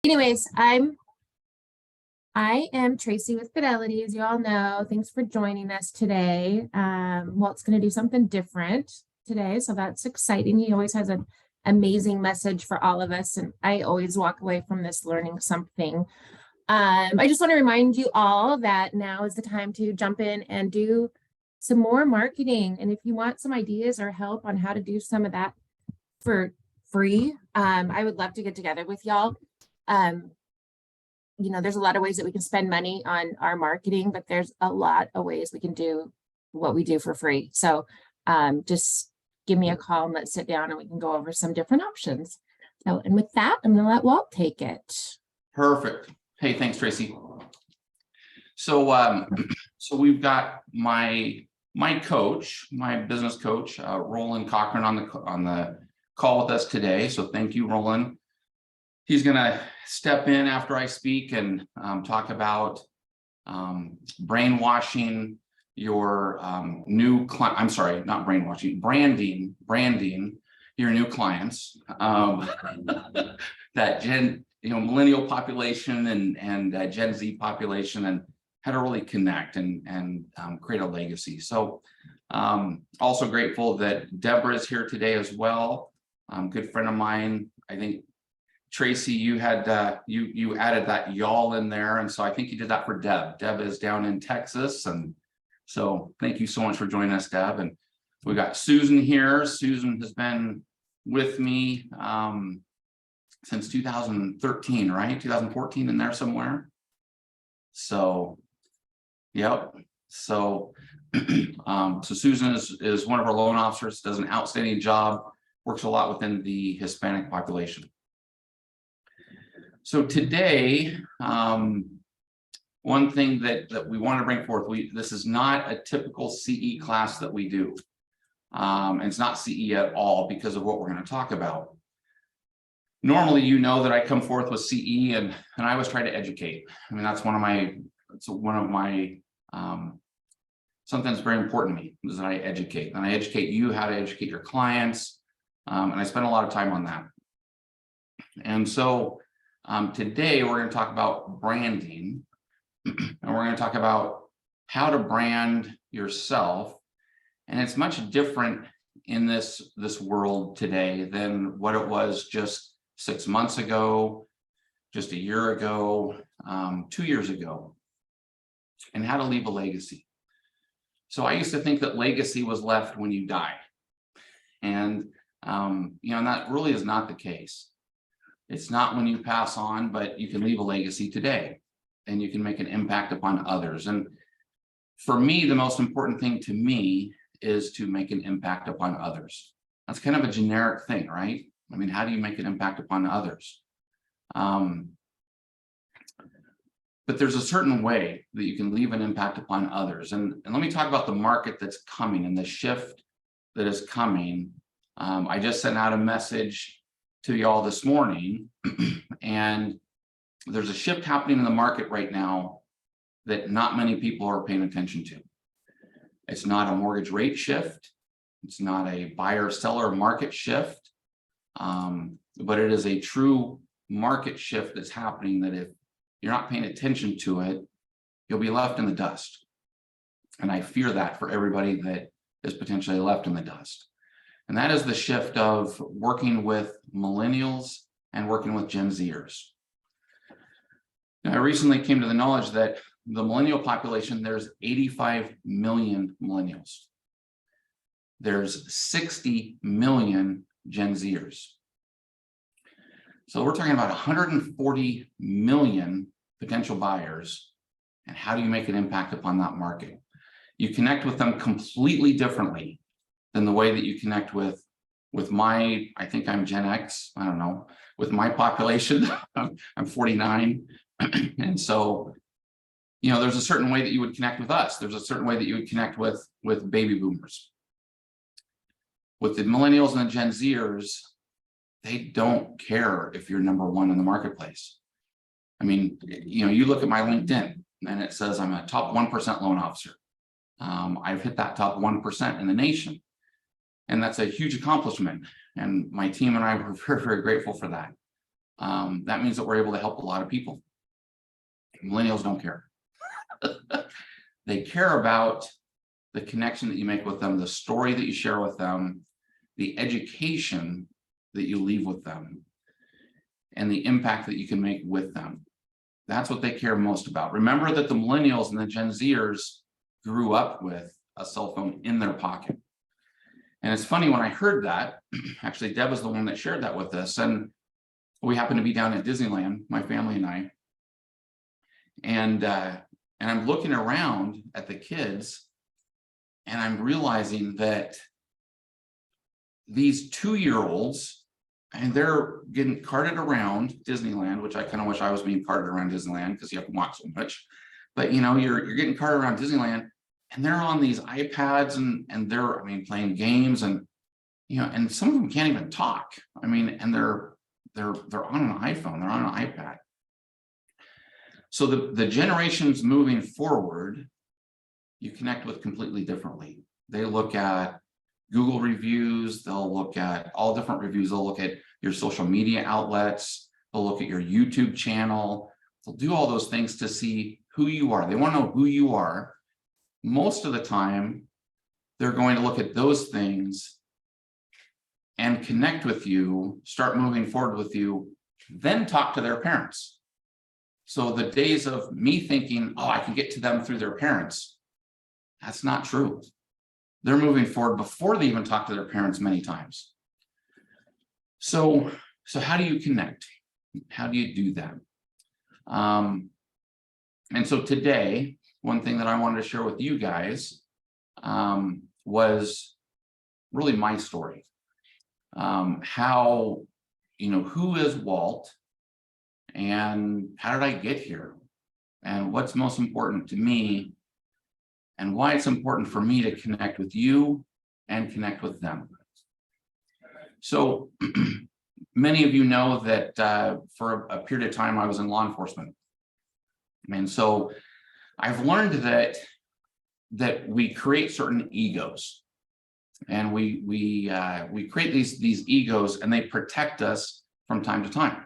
Anyways, I am Tracy with Fidelity, as you all know. Thanks for joining us today. Walt's going to do something different today, so that's exciting. He always has an amazing message for all of us, and I always walk away from this learning something. I just want to remind you all that now is the time to jump in and do some more marketing. And if you want some ideas or help on how to do some of that for free, I would love to get together with y'all. There's a lot of ways that we can spend money on our marketing, but there's a lot of ways we can do what we do for free. So just give me a call and let's sit down and we can go over some different options. So, and with that, I'm going to let Walt take it. Perfect. Hey, thanks, Tracy. So, so we've got my coach, my business coach, Roland Cochran on the call with us today. So thank you, Roland. He's going to step in after I speak and talk about brainwashing your new client. I'm sorry, not brainwashing, branding your new clients. That millennial population and Gen Z population, and how to really connect and create a legacy. So also grateful that Deborah is here today as well. Good friend of mine. I think Tracy, you had you added that y'all in there, and so I think you did that for Deb. Deb is down in Texas, and so thank you so much for joining us, Deb. And we got Susan here. Susan has been with me since 2013, right? 2014 in there somewhere. So, yep. So, so Susan is one of our loan officers. Does an outstanding job. Works a lot within the Hispanic population. So today, one thing that we want to bring forth, this is not a typical CE class that we do. And it's not CE at all because of what we're going to talk about. Normally, you know that I come forth with CE and I always try to educate. I mean, that's one of my something that's very important to me is that I educate. And I educate you how to educate your clients. And I spend a lot of time on that. And so today we're going to talk about branding, and we're going to talk about how to brand yourself. And it's much different in this world today than what it was just 6 months ago, just a year ago, 2 years ago, and how to leave a legacy. So I used to think that legacy was left when you die. And and that really is not the case. It's not when you pass on, but you can leave a legacy today and you can make an impact upon others. And for me, the most important thing to me is to make an impact upon others. That's kind of a generic thing, right? I mean, how do you make an impact upon others? But there's a certain way that you can leave an impact upon others. And let me talk about the market that's coming and the shift that is coming. I just sent out a message to y'all this morning, and there's a shift happening in the market right now that not many people are paying attention to. It's not a mortgage rate shift. It's not a buyer-seller market shift, but it is a true market shift that's happening that if you're not paying attention to it, you'll be left in the dust. And I fear that for everybody that is potentially left in the dust. And that is the shift of working with millennials and working with Gen Zers. Now, I recently came to the knowledge that the millennial population, there's 85 million millennials. There's 60 million Gen Zers. So we're talking about 140 million potential buyers. And how do you make an impact upon that market? You connect with them completely differently than the way that you connect with my, I think I'm Gen X, I don't know, with my population. I'm 49. And so, there's a certain way that you would connect with us. There's a certain way that you would connect with baby boomers. With the millennials and the Gen Zers, they don't care if you're number one in the marketplace. I mean, you look at my LinkedIn and it says I'm a top 1% loan officer. I've hit that top 1% in the nation. And that's a huge accomplishment. And my team and I were very, very grateful for that. that means that we're able to help a lot of people. Millennials don't care. They care about the connection that you make with them, the story that you share with them, the education that you leave with them, and the impact that you can make with them. That's what they care most about. Remember that the millennials and the Gen Zers grew up with a cell phone in their pocket. And it's funny, when I heard that, actually, Deb was the one that shared that with us. And we happened to be down at Disneyland, my family and I. And I'm looking around at the kids, and I'm realizing that these 2-year-olds, and they're getting carted around Disneyland, which I kind of wish I was being carted around Disneyland because you have to watch so much. But you know, you're getting carted around Disneyland, and they're on these iPads and they're, I mean, playing games, and you know, and some of them can't even talk. I mean, and they're on an iPhone, they're on an iPad. So the generations moving forward, you connect with completely differently. They look at Google reviews, they'll look at all different reviews, they'll look at your social media outlets, they'll look at your YouTube channel, they'll do all those things to see who you are. They want to know who you are. Most of the time, they're going to look at those things and connect with you, start moving forward with you, then talk to their parents. So the days of me thinking, oh, I can get to them through their parents, that's not true. They're moving forward before they even talk to their parents many times. So how do you connect? How do you do that? And so today, one thing that I wanted to share with you guys was really my story. How, you know, who is Walt and how did I get here? And what's most important to me and why it's important for me to connect with you and connect with them. So many of you know that for a period of time, I was in law enforcement. And so I've learned that we create certain egos, and we create these egos, and they protect us from time to time.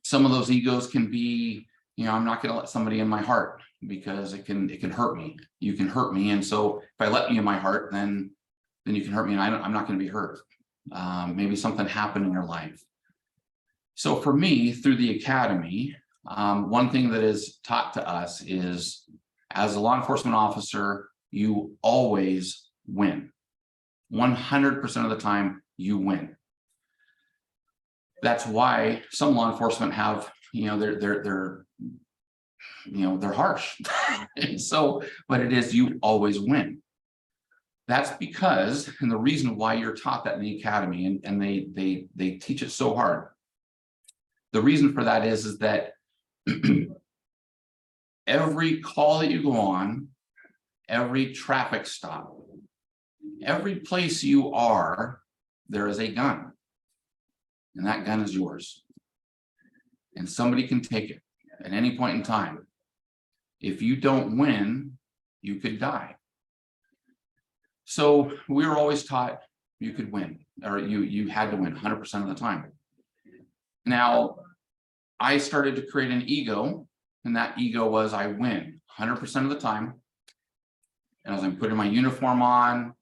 Some of those egos can be, you know, I'm not going to let somebody in my heart because it can hurt me. You can hurt me, and so if I let you in my heart, then you can hurt me, and I'm not going to be hurt. Maybe something happened in your life. So for me, through the academy, one thing that is taught to us is, as a law enforcement officer, you always win. 100% of the time, you win. That's why some law enforcement have, you know, they're harsh. So, but it is, you always win. That's because, and the reason why you're taught that in the academy, and they teach it so hard. The reason for that is that every call that you go on, every traffic stop, every place you are, there is a gun, and that gun is yours. And somebody can take it at any point in time. If you don't win, you could die. So we were always taught you could win, or you had to win 100% of the time. Now, I started to create an ego, and that ego was I win 100% of the time. And as I'm putting my uniform on,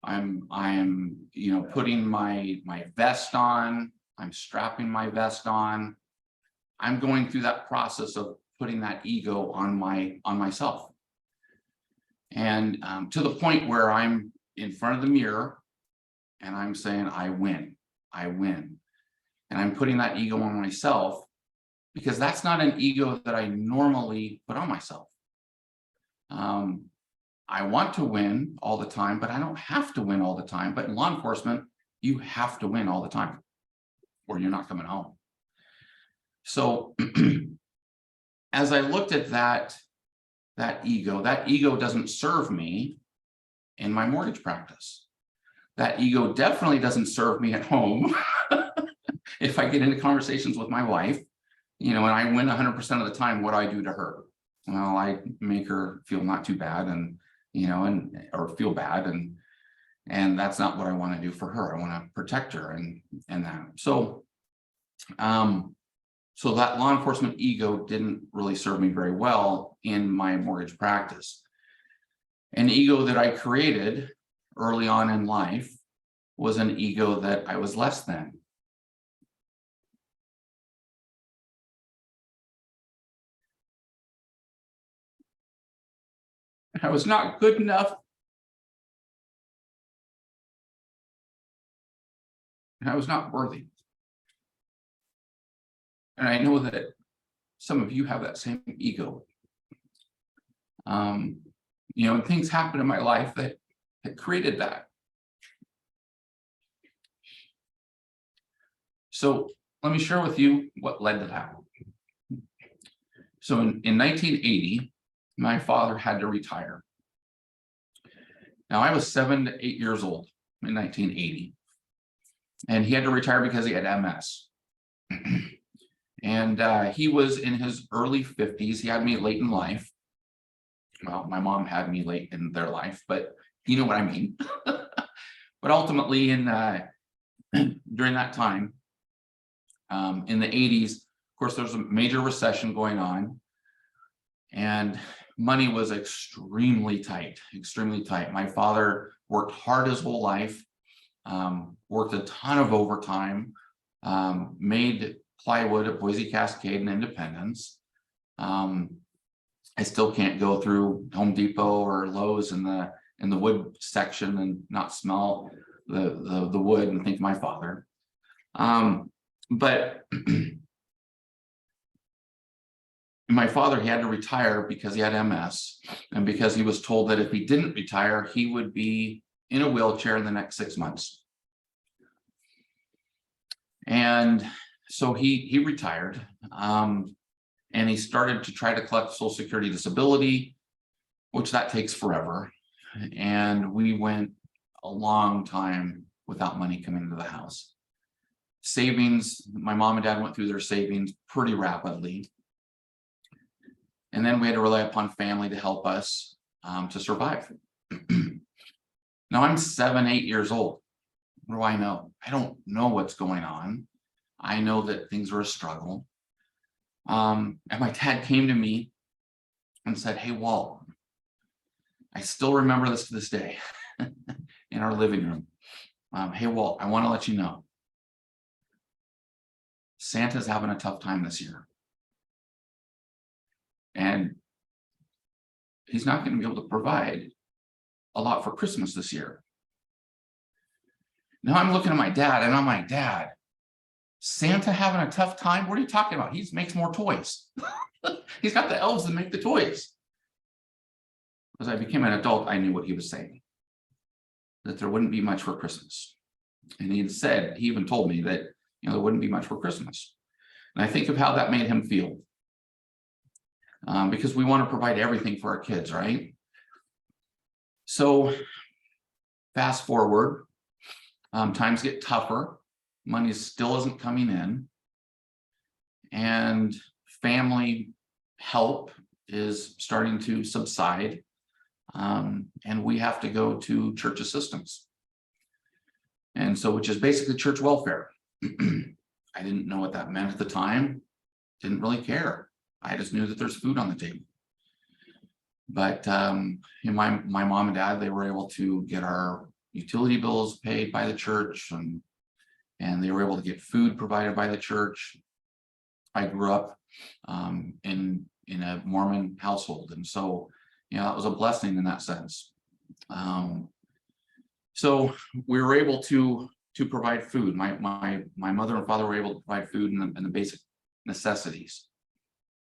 I'm you know, putting my vest on, I'm strapping my vest on, I'm going through that process of putting that ego on myself. And to the point where I'm in front of the mirror and I'm saying, I win. And I'm putting that ego on myself, because that's not an ego that I normally put on myself. I want to win all the time, but I don't have to win all the time. But in law enforcement, you have to win all the time, or you're not coming home. So as I looked at that ego doesn't serve me in my mortgage practice. That ego definitely doesn't serve me at home. If I get into conversations with my wife, you know, and I win 100% of the time, what do I do to her? Well, I make her feel not too bad, and, you know, or feel bad. And And that's not what I want to do for her. I want to protect her and that. So, so that law enforcement ego didn't really serve me very well in my mortgage practice. An ego that I created early on in life was an ego that I was less than. I was not good enough. And I was not worthy. And I know that some of you have that same ego. And things happened in my life that created that. So let me share with you what led to that. So in 1980, my father had to retire. Now I was 7 to 8 years old in 1980. And he had to retire because he had MS. And he was in his early 50s. He had me late in life. Well, my mom had me late in their life, but you know what I mean. But ultimately, during that time, in the 80s, of course, there was a major recession going on, and money was extremely tight, extremely tight. My father worked hard his whole life, worked a ton of overtime, made plywood at Boise Cascade and Independence. I still can't go through Home Depot or Lowe's in the wood section and not smell the wood and think of my father. But my father, he had to retire because he had MS, and because he was told that if he didn't retire, he would be in a wheelchair in the next 6 months. And so he retired, and he started to try to collect Social Security disability, which that takes forever. And we went a long time without money coming into the house. Savings, my mom and dad went through their savings pretty rapidly. And then we had to rely upon family to help us to survive. Now I'm 7, 8 years old. What do I know? I don't know what's going on. I know that things are a struggle. And my dad came to me and said, "Hey, Walt," I still remember this to this day in our living room. "Hey, Walt, I want to let you know Santa's having a tough time this year. And he's not going to be able to provide a lot for Christmas this year." Now I'm looking at my dad and I'm like, "Dad, Santa having a tough time? What are you talking about? He makes more toys." He's got the elves that make the toys. As I became an adult, I knew what he was saying, that there wouldn't be much for Christmas. And he even told me that, there wouldn't be much for Christmas. And I think of how that made him feel. Because we want to provide everything for our kids, right? So fast forward, times get tougher. Money still isn't coming in, and family help is starting to subside, and we have to go to church assistance, and so which is basically church welfare. I didn't know what that meant at the time, didn't really care. I just knew that there's food on the table. But my mom and dad, they were able to get our utility bills paid by the church, and they were able to get food provided by the church. I grew up in a Mormon household, and so that was a blessing in that sense. So we were able to provide food. My mother and father were able to provide food and the basic necessities,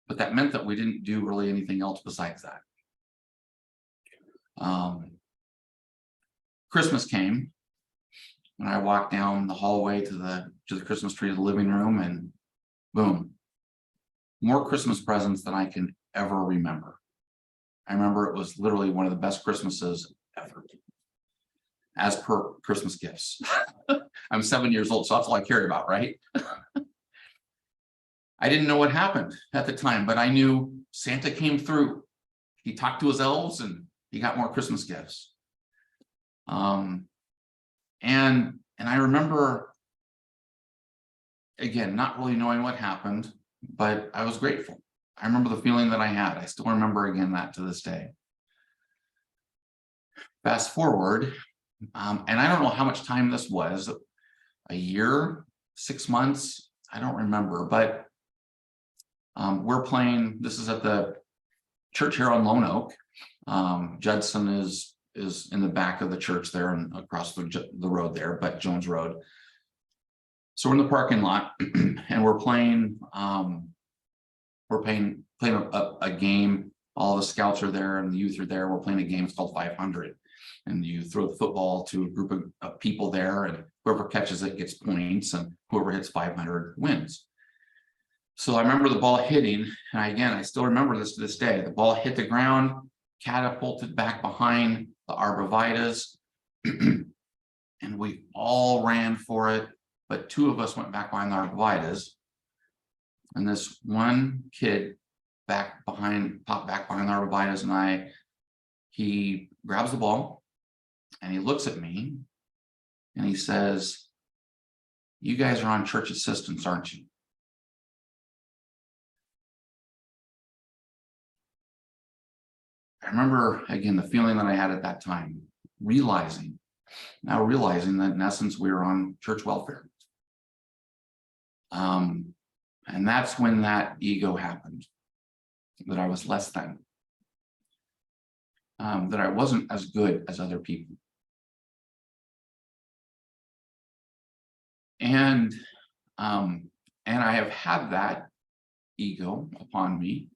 but that meant that we didn't do really anything else besides that. Christmas came. When I walked down the hallway to the Christmas tree of the living room, and boom, more Christmas presents than I can ever remember. I remember it was literally one of the best Christmases ever, as per Christmas gifts. I'm 7 years old, so that's all I care about, right? I didn't know what happened at the time, but I knew Santa came through. He talked to his elves and he got more Christmas gifts. And I remember, again, not really knowing what happened, but I was grateful. I remember the feeling that I had. I still remember again that to this day. Fast forward, and I don't know how much time this was, a year, 6 months, I don't remember, but we're playing, this is at the church here on Lone Oak. Judson is in the back of the church there and across the road there, but Jones Road. So we're in the parking lot and we're playing a game. All the scouts are there and the youth are there. We're playing a game. It's called 500. And you throw the football to a group of people there, and whoever catches it gets points, and whoever hits 500 wins. So I remember the ball hitting, and I still remember this to this day. The ball hit the ground, catapulted back behind the arborvitaes, and we all ran for it, but 2 of us went back behind the arborvitaes. And this one kid popped back behind the arborvitaes, and he grabs the ball and he looks at me and he says, "You guys are on church assistants, aren't you?" I remember again the feeling that I had at that time, realizing that in essence we were on church welfare. And that's when that ego happened, that I was less than, that I wasn't as good as other people. And I have had that ego upon me.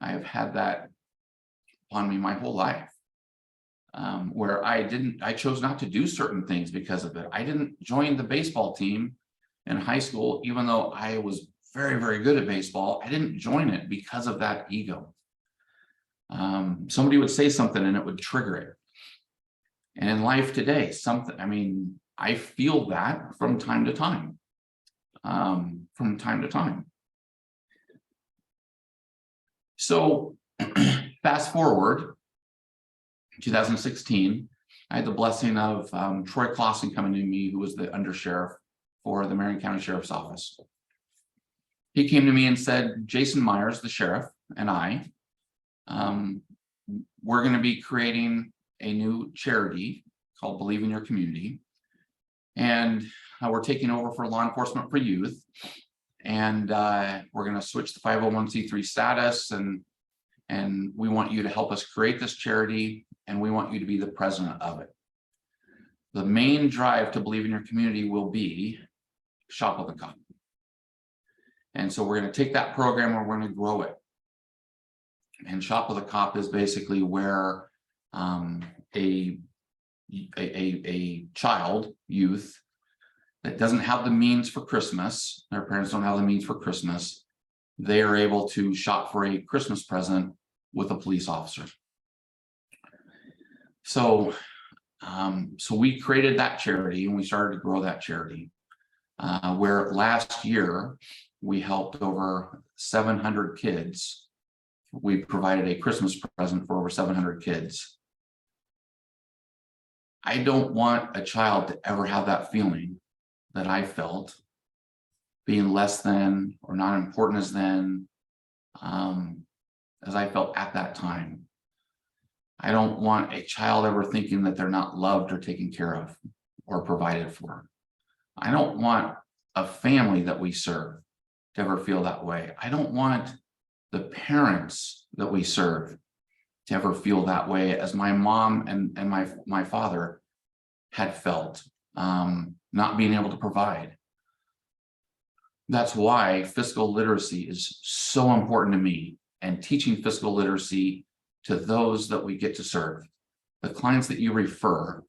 I have had that upon me my whole life, where I chose not to do certain things because of it. I didn't join the baseball team in high school, even though I was very, very good at baseball. I didn't join it because of that ego. Somebody would say something and it would trigger it. And in life today, I feel that from time to time. So fast forward, 2016, I had the blessing of Troy Clausen coming to me, who was the undersheriff for the Marion County Sheriff's Office. He came to me and said, "Jason Myers, the sheriff, and I, we're going to be creating a new charity called Believe in Your Community. And we're taking over for Law Enforcement for Youth. And we're going to switch the 501c3 status. And we want you to help us create this charity. And we want you to be the president of it. The main drive to Believe in Your Community will be Shop with a Cop. And so we're going to take that program and we're going to grow it. And Shop with a Cop is basically where a child, youth, that doesn't have the means for Christmas, their parents don't have the means for Christmas, they are able to shop for a Christmas present with a police officer. So we created that charity and we started to grow that charity, where last year we helped over 700 kids. We provided a Christmas present for over 700 kids. I don't want a child to ever have that feeling that I felt, being less than or not important as I felt at that time. I don't want a child ever thinking that they're not loved or taken care of or provided for. I don't want a family that we serve to ever feel that way. I don't want the parents that we serve to ever feel that way as my mom and my father had felt, not being able to provide. That's why fiscal literacy is so important to me, and teaching fiscal literacy to those that we get to serve. The clients that you refer,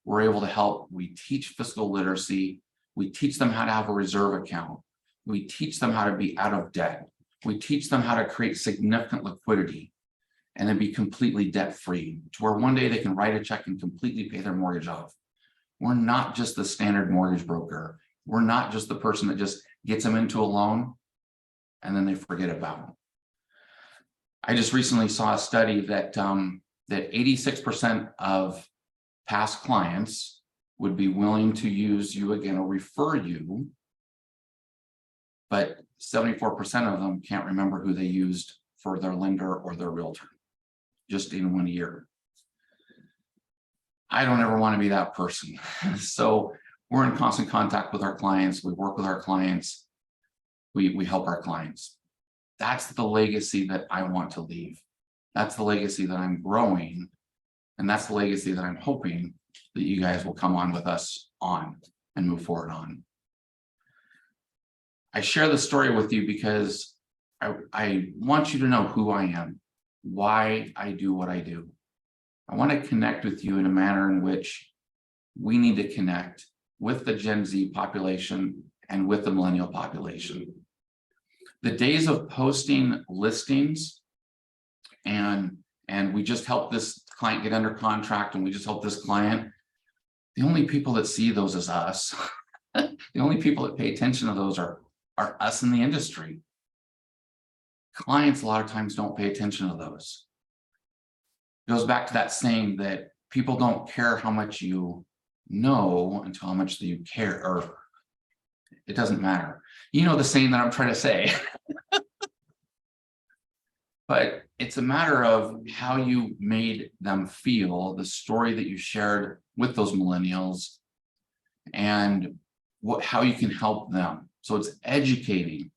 we're able to help. We teach fiscal literacy. We teach them how to have a reserve account. We teach them how to be out of debt. We teach them how to create significant liquidity and then be completely debt-free, to where one day they can write a check and completely pay their mortgage off. We're not just the standard mortgage broker. We're not just the person that just gets them into a loan and then they forget about it. I just recently saw a study that 86% of past clients would be willing to use you again or refer you, but 74% of them can't remember who they used for their lender or their realtor, just in 1 year. I don't ever want to be that person. So we're in constant contact with our clients. We work with our clients. We help our clients. That's the legacy that I want to leave. That's the legacy that I'm growing. And that's the legacy that I'm hoping that you guys will come on with us on and move forward on. I share the story with you because I want you to know who I am, why I do what I do. I want to connect with you in a manner in which we need to connect with the Gen Z population and with the millennial population. The days of posting listings and we just helped this client get under contract and we just helped this client, the only people that see those is us. The only people that pay attention to those are us in the industry. Clients a lot of times don't pay attention to those. It goes back to that saying that people don't care how much you know until how much do you care, or it doesn't matter. You know the saying that I'm trying to say. But it's a matter of how you made them feel, the story that you shared with those millennials, and how you can help them. So it's educating.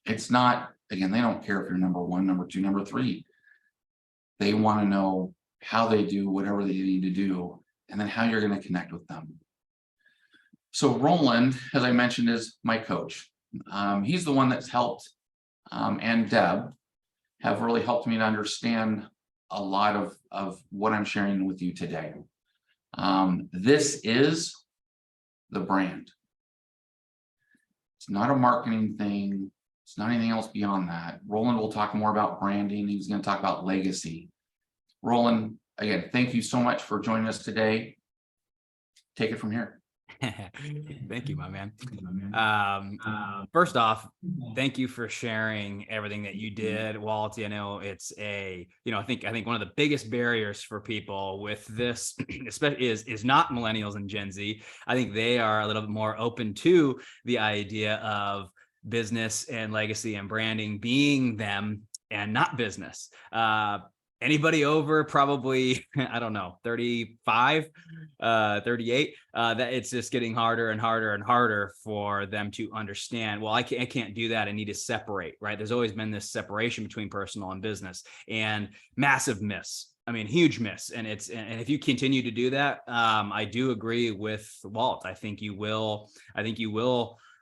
It's not, again, they don't care if you're number one, number two, number three. They want to know how they do whatever they need to do, and then how you're going to connect with them. So Roland, as I mentioned, is my coach. He's the one that's helped, and Deb have really helped me to understand a lot of what I'm sharing with you today. This is the brand. It's not a marketing thing. It's not anything else beyond that. Roland will talk more about branding. He's going to talk about legacy. Roland, again, thank you so much for joining us today. Take it from here. Thank you, my man. First off, thank you for sharing everything that you did, Walt. I know it's I think one of the biggest barriers for people with this, especially is not millennials and Gen Z. I think they are a little bit more open to the idea of business and legacy and branding being them and not business. Anybody over probably, I don't know, 35, 38, that it's just getting harder and harder and harder for them to understand, well, I can't do that. I need to separate, right? There's always been this separation between personal and business, and massive miss. I mean, huge miss. And if you continue to do that, I do agree with Walt. I think you will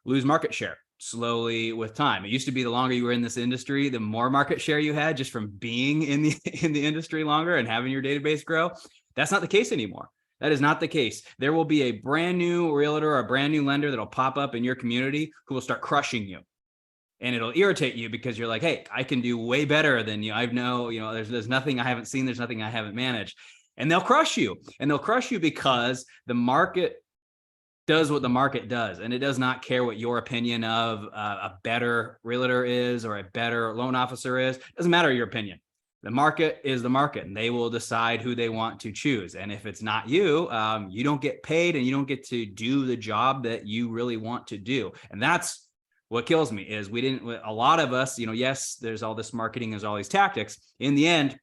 lose market share slowly with time. It used to be the longer you were in this industry, the more market share you had just from being in the industry longer and having your database grow. That's not the case anymore. That is not the case. There will be a brand new realtor or a brand new lender that'll pop up in your community who will start crushing you. And it'll irritate you because you're like, hey, I can do way better than you. There's nothing I haven't seen. There's nothing I haven't managed. And they'll crush you. And they'll crush you because the market does what the market does, and it does not care what your opinion of a better realtor is or a better loan officer is. It doesn't matter your opinion. The market is the market, and they will decide who they want to choose. And if it's not you, you don't get paid, and you don't get to do the job that you really want to do. And that's what kills me is a lot of us, yes, there's all this marketing, there's all these tactics. In the end,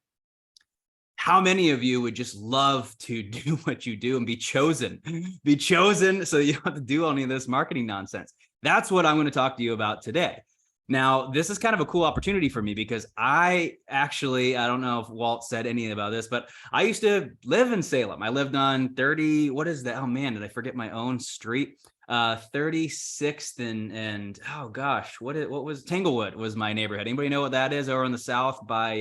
how many of you would just love to do what you do and be chosen so you don't have to do any of this marketing nonsense? That's what I'm going to talk to you about today. Now, this is kind of a cool opportunity for me because I don't know if Walt said anything about this, but I used to live in Salem. I lived on 30, what is that? Oh man, did I forget my own street? 36th and oh gosh, what was Tanglewood was my neighborhood. Anybody know what that is over in the south by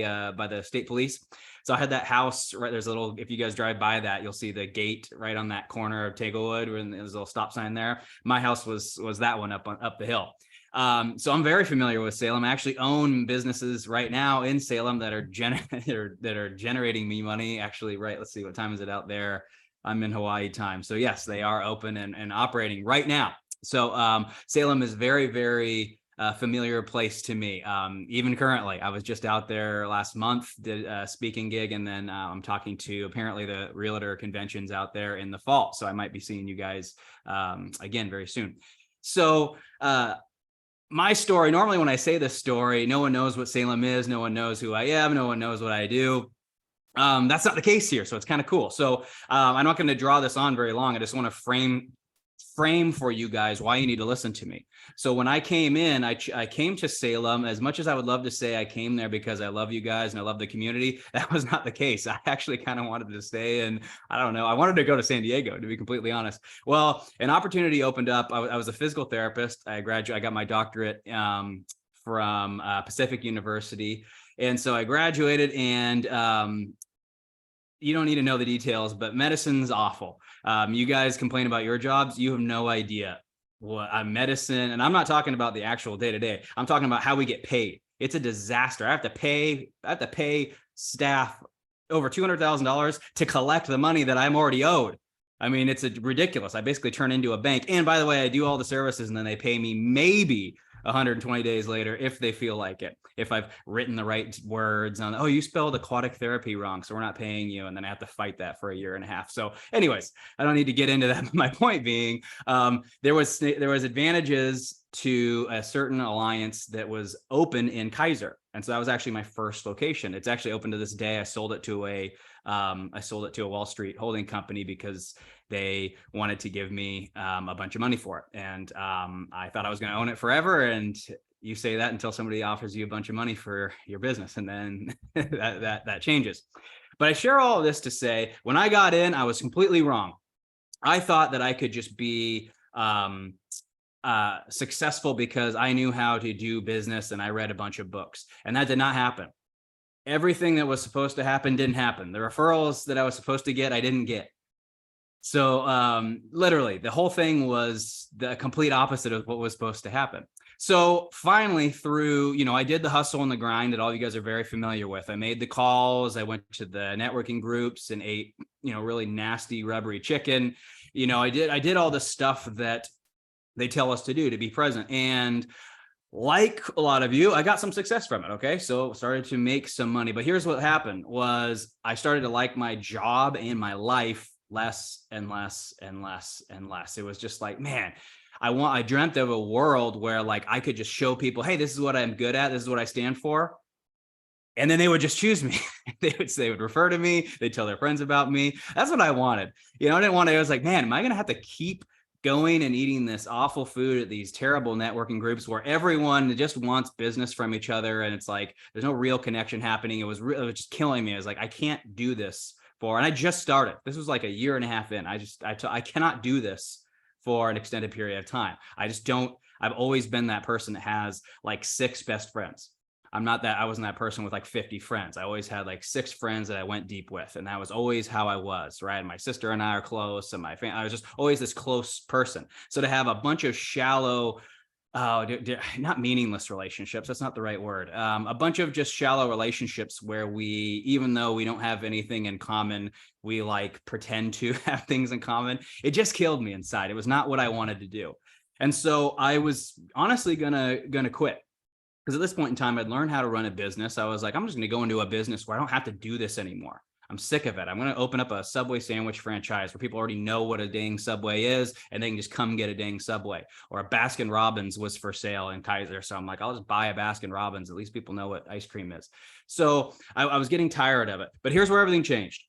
the state police? So I had that house right there's a little, if you guys drive by that, you'll see the gate right on that corner of Tanglewood, and there's a little stop sign there. My house was that one up the hill. So I'm very familiar with Salem. I actually own businesses right now in Salem that are generating me money. Actually, right, let's see, what time is it out there? I'm in Hawaii time. So yes, they are open and operating right now. So Salem is very, very familiar place to me. Even currently, I was just out there last month, did a speaking gig, and then I'm talking to apparently the realtor conventions out there in the fall. So I might be seeing you guys again very soon. So my story, normally when I say this story, no one knows what Salem is, no one knows who I am, no one knows what I do. That's not the case here, so it's kind of cool. So I'm not going to draw this on very long. I just want to frame for you guys why you need to listen to me. So when I came in, I came to Salem. As much as I would love to say I came there because I love you guys and I love the community, that was not the case. I actually kind of wanted to stay, and I don't know, I wanted to go to San Diego, to be completely honest. Well, an opportunity opened up. I was a physical therapist. I got my doctorate from Pacific University, and so I graduated, and you don't need to know the details, but medicine's awful. You guys complain about your jobs. You have no idea what medicine, and I'm not talking about the actual day-to-day. I'm talking about how we get paid. It's a disaster. I have to pay staff over $200,000 to collect the money that I'm already owed. I mean, it's ridiculous. I basically turn into a bank. And by the way, I do all the services, and then they pay me maybe 120 days later if they feel like it. If I've written the right words on, oh, you spelled aquatic therapy wrong, so we're not paying you, and then I have to fight that for a year and a half. So anyways, I don't need to get into that. My point being, there was advantages to a certain alliance that was open in Kaiser. And so that was actually my first location. It's actually open to this day. I sold it to a Wall Street holding company because they wanted to give me a bunch of money for it. And I thought I was going to own it forever. And you say that until somebody offers you a bunch of money for your business, and then that changes. But I share all of this to say, when I got in, I was completely wrong. I thought that I could just be successful because I knew how to do business and I read a bunch of books, and that did not happen. Everything that was supposed to happen didn't happen. The referrals that I was supposed to get, I didn't get. So literally the whole thing was the complete opposite of what was supposed to happen. So finally, through, I did the hustle and the grind that all you guys are very familiar with. I made the calls. I went to the networking groups and ate, really nasty, rubbery chicken. I did all the stuff that they tell us to do to be present. And like a lot of you, I got some success from it. Okay. So started to make some money, but here's what happened was I started to like my job and my life less and less and less and less. It was just like, man, I dreamt of a world where like I could just show people, hey, this is what I'm good at. This is what I stand for. And then they would just choose me. They would refer to me. They'd tell their friends about me. That's what I wanted. I was like, man, am I going to have to keep going and eating this awful food at these terrible networking groups where everyone just wants business from each other, and it's like there's no real connection happening? It was just killing me. I was like, I can't do this and I just started. This was like a year and a half in. I cannot do this for an extended period of time. I've always been that person that has like 6 best friends. I wasn't that person with like 50 friends. I always had like 6 friends that I went deep with. And that was always how I was, right? And my sister and I are close, and my family, I was just always this close person. So to have a bunch of shallow, not meaningless relationships, that's not the right word. A bunch of just shallow relationships where even though we don't have anything in common, we like pretend to have things in common. It just killed me inside. It was not what I wanted to do. And so I was honestly gonna quit. Because at this point in time, I'd learned how to run a business. I was like, I'm just going to go into a business where I don't have to do this anymore. I'm sick of it. I'm going to open up a Subway sandwich franchise where people already know what a dang Subway is, and they can just come get a dang Subway. Or a Baskin Robbins was for sale in Kaiser. So I'm like, I'll just buy a Baskin Robbins. At least people know what ice cream is. So I was getting tired of it. But here's where everything changed.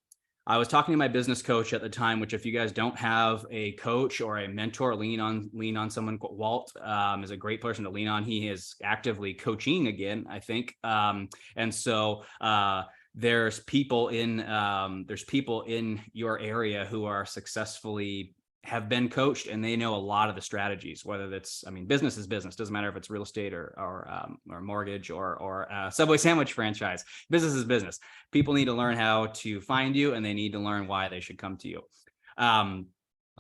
I was talking to my business coach at the time, which if you guys don't have a coach or a mentor, lean on someone. Walt is a great person to lean on. He is actively coaching again, I think. And so there's people in your area who are successfully have been coached, and they know a lot of the strategies, whether that's, business is business. Doesn't matter if it's real estate or mortgage or Subway sandwich franchise. Business is business. People need to learn how to find you, and they need to learn why they should come to you. So I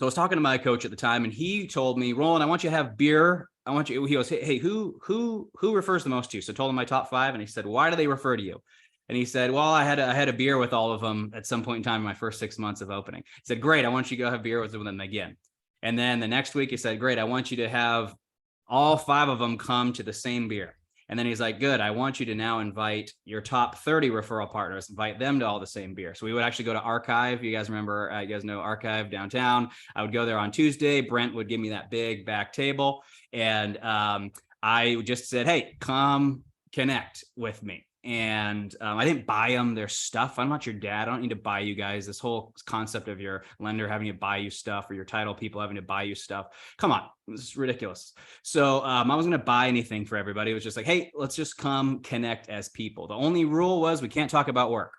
was talking to my coach at the time, and he told me, Roland, I want you to have beer. He goes, hey, who refers the most to you? So I told him my top 5, and he said, why do they refer to you? And he said, well, I had a beer with all of them at some point in time in my first 6 months of opening. He said, great, I want you to go have beer with them again. And then the next week he said, great, I want you to have All 5 of them come to the same beer. And then he's like, good, I want you to now invite your top 30 referral partners, invite them to all the same beer. So we would actually go to Archive. You guys remember, you guys know Archive downtown. I would go there on Tuesday. Brent would give me that big back table. And I just said, hey, come connect with me. And I didn't buy them their stuff. I'm not your dad. I don't need to buy you guys this whole concept of your lender having to buy you stuff or your title people having to buy you stuff. Come on, this is ridiculous. So I wasn't going to buy anything for everybody. It was just like, hey, let's just come connect as people. The only rule was we can't talk about work.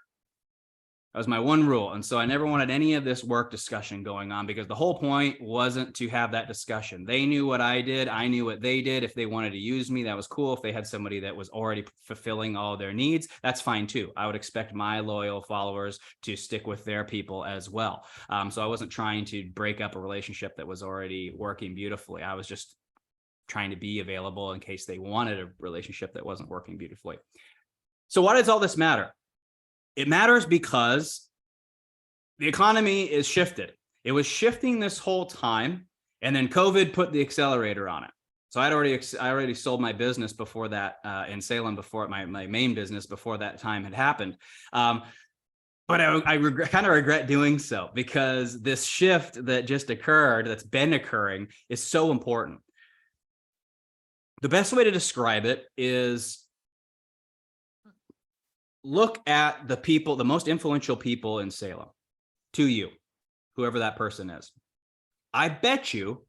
That was my one rule. And so I never wanted any of this work discussion going on, because the whole point wasn't to have that discussion. They knew what I did. I knew what they did. If they wanted to use me, that was cool. If they had somebody that was already fulfilling all of their needs, that's fine too. I would expect my loyal followers to stick with their people as well. So I wasn't trying to break up a relationship that was already working beautifully. I was just trying to be available in case they wanted a relationship that wasn't working beautifully. So why does all this matter? It matters because the economy is shifted. It was shifting this whole time, and then COVID put the accelerator on it. So I already sold my business before that in Salem, before my main business, before that time had happened. But I kind of regret doing so, because this shift that just occurred, that's been occurring, is so important. The best way to describe it is, look at the people, the most influential people in Salem to you, whoever that person is. I bet you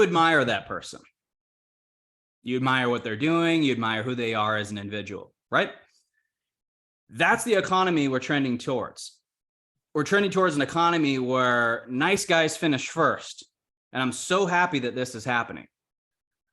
admire that person. You admire what they're doing. You admire who they are as an individual, right? That's the economy we're trending towards. We're trending towards an economy where nice guys finish first. And I'm so happy that this is happening.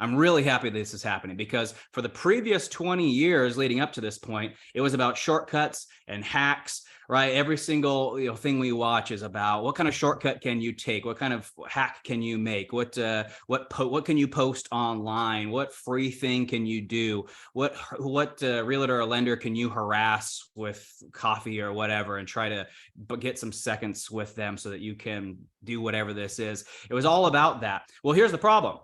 I'm really happy this is happening, because for the previous 20 years leading up to this point, it was about shortcuts and hacks, right? Every single thing we watch is about what kind of shortcut can you take? What kind of hack can you make? What can you post online? What free thing can you do? What realtor or lender can you harass with coffee or whatever and try to get some seconds with them so that you can do whatever this is? It was all about that. Well, here's the problem.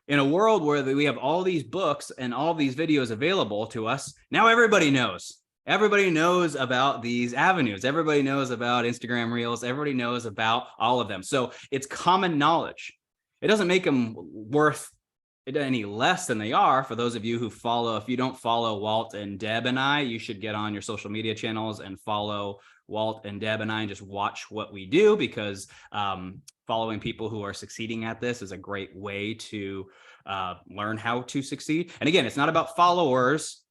In a world where we have all these books and all these videos available to us, now everybody knows. Everybody knows about these avenues. Everybody knows about Instagram Reels. Everybody knows about all of them. So it's common knowledge. It doesn't make them worth any less than they are. For those of you who follow, if you don't follow Walt and Deb and I, you should get on your social media channels and follow Walt and Deb and I and just watch what we do, because following people who are succeeding at this is a great way to learn how to succeed. And again, it's not about followers.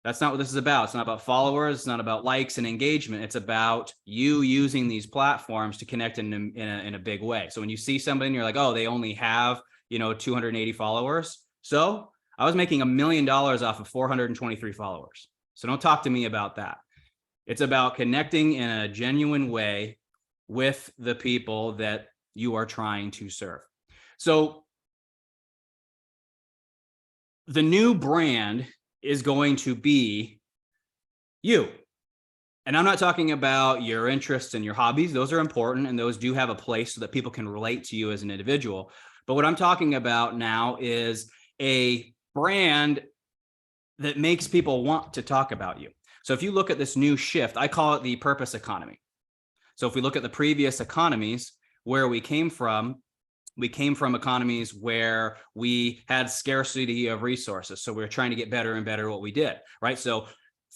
That's not what this is about. It's not about followers. It's not about likes and engagement. It's about you using these platforms to connect in a big way. So when you see somebody and you're like, oh, they only have 280 followers. So I was making $1 million off of 423 followers. So don't talk to me about that. It's about connecting in a genuine way with the people that you are trying to serve. So the new brand is going to be you. And I'm not talking about your interests and your hobbies. Those are important, and those do have a place so that people can relate to you as an individual. But what I'm talking about now is a brand that makes people want to talk about you. So if you look at this new shift, I call it the purpose economy. So if we look at the previous economies where we came from economies where we had scarcity of resources. So we were trying to get better and better at what we did, right? So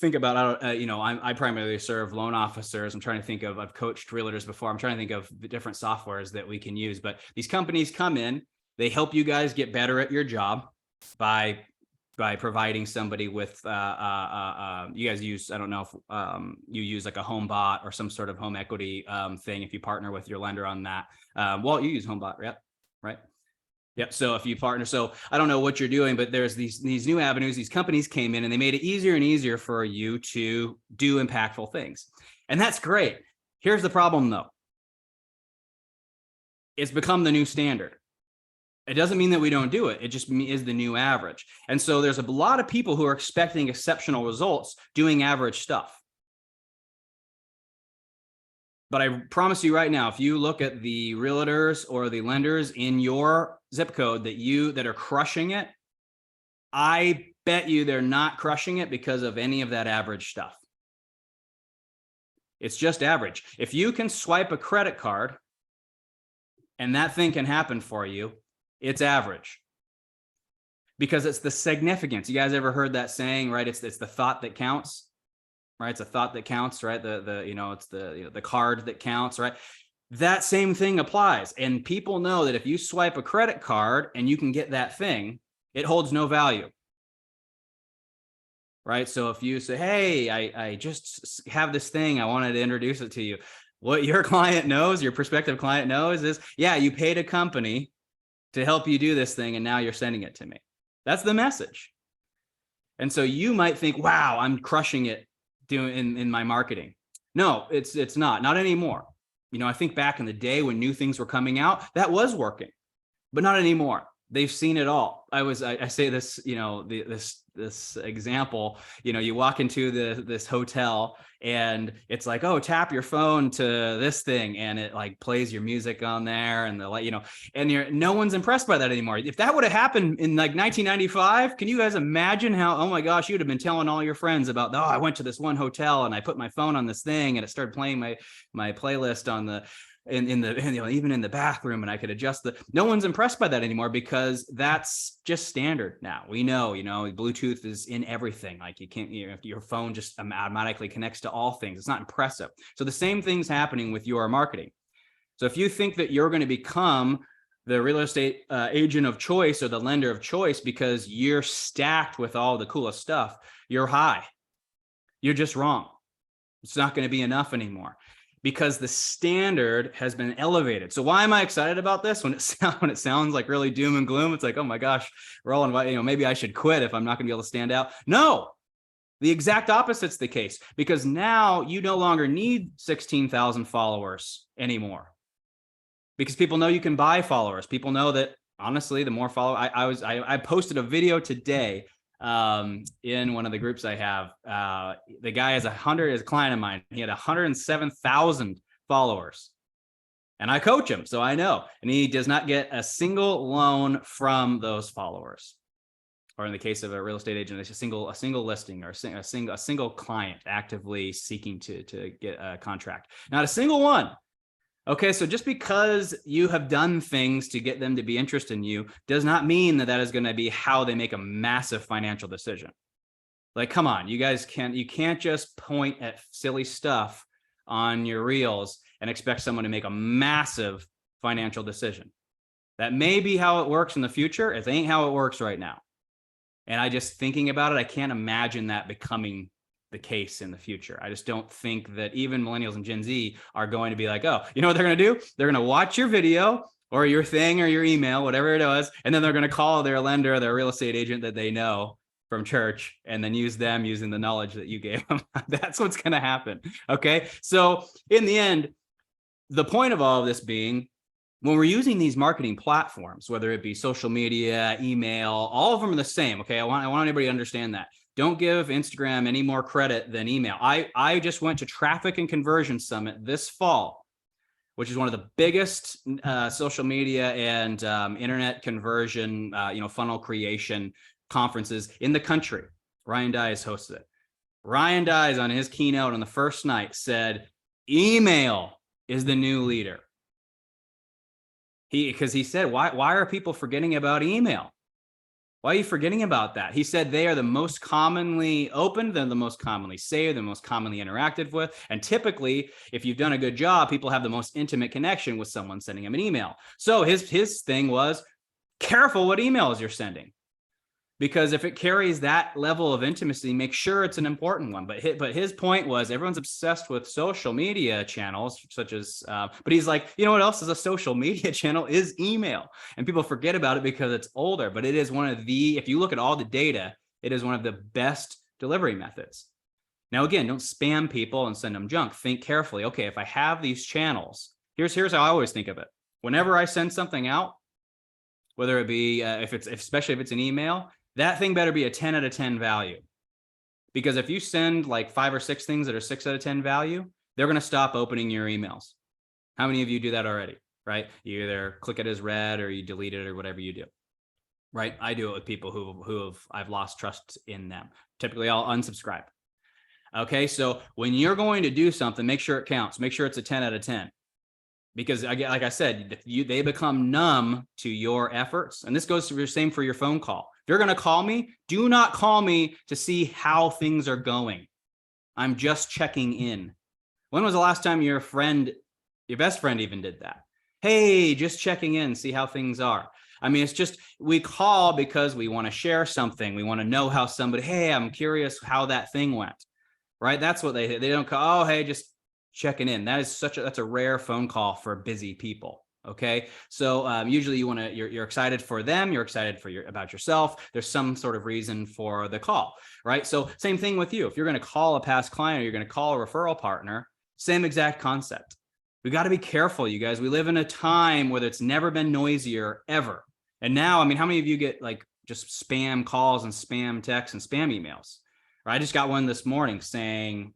think about, I primarily serve loan officers. I'm trying to think of, I've coached realtors before. I'm trying to think of the different softwares that we can use. But these companies come in, they help you guys get better at your job by providing somebody with, you guys use, I don't know if you use like a HomeBot or some sort of home equity thing if you partner with your lender on that. Well, you use HomeBot, right? Yep. So if you partner, so I don't know what you're doing, but there's these new avenues. These companies came in and they made it easier and easier for you to do impactful things. And that's great. Here's the problem though. It's become the new standard. It doesn't mean that we don't do it. It just is the new average. And so there's a lot of people who are expecting exceptional results doing average stuff. But I promise you right now, if you look at the realtors or the lenders in your zip code that are crushing it, I bet you they're not crushing it because of any of that average stuff. It's just average. If you can swipe a credit card and that thing can happen for you, it's average. Because it's the significance. You guys ever heard that saying, right? It's the thought that counts, right? It's a thought that counts, right? It's the card that counts, right? That same thing applies. And people know that if you swipe a credit card and you can get that thing, it holds no value. Right. So if you say, hey, I just have this thing, I wanted to introduce it to you. What your client knows, your prospective client knows is, yeah, you paid a company to help you do this thing, and now you're sending it to me. That's the message. And so you might think, wow, I'm crushing it doing in my marketing. No, it's not anymore. I think back in the day when new things were coming out, that was working, but not anymore. They've seen it all. I say this, this example, you walk into this hotel and it's like, oh, tap your phone to this thing, and it like plays your music on there, and and no one's impressed by that anymore. If that would have happened in like 1995, can you guys imagine how, oh my gosh, you'd have been telling all your friends about, oh, I went to this one hotel and I put my phone on this thing and it started playing my playlist on the even in the bathroom, and I could adjust no one's impressed by that anymore, because that's just standard now. We know, Bluetooth is in everything. Like you can't, your phone just automatically connects to all things. It's not impressive. So the same thing's happening with your marketing. So if you think that you're going to become the real estate agent of choice or the lender of choice because you're stacked with all the coolest stuff, you're high. You're just wrong. It's not going to be enough anymore, because the standard has been elevated. So why am I excited about this? When it sounds like really doom and gloom, it's like, oh my gosh, Roland, maybe I should quit if I'm not gonna be able to stand out. No, the exact opposite's the case, because now you no longer need 16,000 followers anymore, because people know you can buy followers. People know that, honestly, the more followers, I posted a video today in one of the groups I have. The guy is a client of mine. He had 107,000 followers, and I coach him, so I know. And he does not get a single loan from those followers. Or in the case of a real estate agent, it's a single listing, or a single client actively seeking to get a contract. Not a single one. Okay, so just because you have done things to get them to be interested in you does not mean that is going to be how they make a massive financial decision. Like, come on, you can't just point at silly stuff on your reels and expect someone to make a massive financial decision. That may be how it works in the future. It ain't how it works right now. And I just, thinking about it, I can't imagine that becoming the case in the future. I just don't think that even millennials and Gen Z are going to be like, oh, you know what they're going to do? They're going to watch your video or your thing or your email, whatever it was, and then they're going to call their lender, their real estate agent that they know from church, and then use them using the knowledge that you gave them. That's what's going to happen. Okay. So in the end, the point of all of this being, when we're using these marketing platforms, whether it be social media, email, all of them are the same. Okay. I want everybody to understand that. Don't give Instagram any more credit than email. I just went to Traffic and Conversion Summit this fall, which is one of the biggest social media and internet conversion, funnel creation conferences in the country. Ryan Dias hosted it. Ryan Dias, on his keynote on the first night, said, email is the new leader. Because he said, why are people forgetting about email? Why are you forgetting about that? He said they are the most commonly opened, they're the most commonly saved, the most commonly interacted with. And typically, if you've done a good job, people have the most intimate connection with someone sending them an email. So his thing was, careful what emails you're sending. Because if it carries that level of intimacy, make sure it's an important one. But his point was, everyone's obsessed with social media channels, such as, but he's like, you know what else is a social media channel? Is email. And people forget about it because it's older, but it is one of the, if you look at all the data, it is one of the best delivery methods. Now, again, don't spam people and send them junk. Think carefully. Okay, if I have these channels, here's how I always think of it. Whenever I send something out, whether it be, especially if it's an email, that thing better be a 10 out of 10 value. Because if you send like 5 or 6 things that are 6 out of 10 value, they're going to stop opening your emails. How many of you do that already, right? You either click it as read or you delete it or whatever you do, right? I do it with people I've lost trust in them. Typically, I'll unsubscribe. Okay, so when you're going to do something, make sure it counts. Make sure it's a 10 out of 10. Because like I said, they become numb to your efforts. And this goes to the same for your phone call. If you're going to call me, do not call me to see how things are going. I'm just checking in. When was the last time your best friend even did that? Hey, just checking in, see how things are. I mean, it's just, we call because we want to share something. We want to know how hey, I'm curious how that thing went, right? That's what they don't call, oh, hey, just checking in. That's a rare phone call for busy people. Okay. So usually you're excited for them. You're excited about yourself. There's some sort of reason for the call, right? So same thing with you. If you're going to call a past client or you're going to call a referral partner, same exact concept. We got to be careful, you guys. We live in a time where it's never been noisier ever. And now, I mean, how many of you get like just spam calls and spam texts and spam emails? Right? I just got one this morning saying,